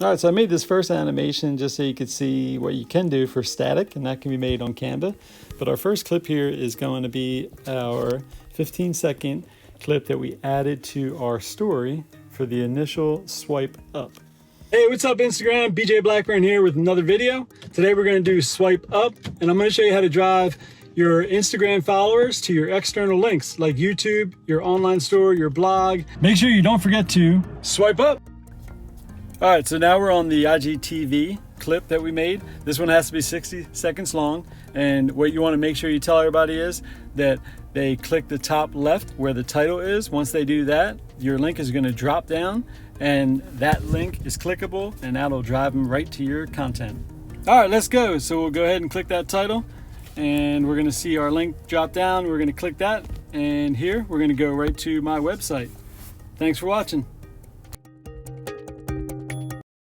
All right, so I made this first animation just so you could see what you can do for static, and that can be made on Canva. But our first clip here is going to be our 15-second clip that we added to our story for the initial swipe up. Hey, what's up Instagram? BJ Blackburn here with another video. Today we're going to do swipe up, and I'm going to show you how to drive your Instagram followers to your external links like YouTube, your online store, your blog. Make sure you don't forget to swipe up. All right, so now we're on the IGTV clip that we made. This one has to be 60 seconds long. And what you want to make sure you tell everybody is that they click the top left where the title is. Once they do that, your link is going to drop down and that link is clickable and that'll drive them right to your content. All right, let's go. So we'll go ahead and click that title and we're going to see our link drop down. We're going to click that and here we're going to go right to my website. Thanks for watching.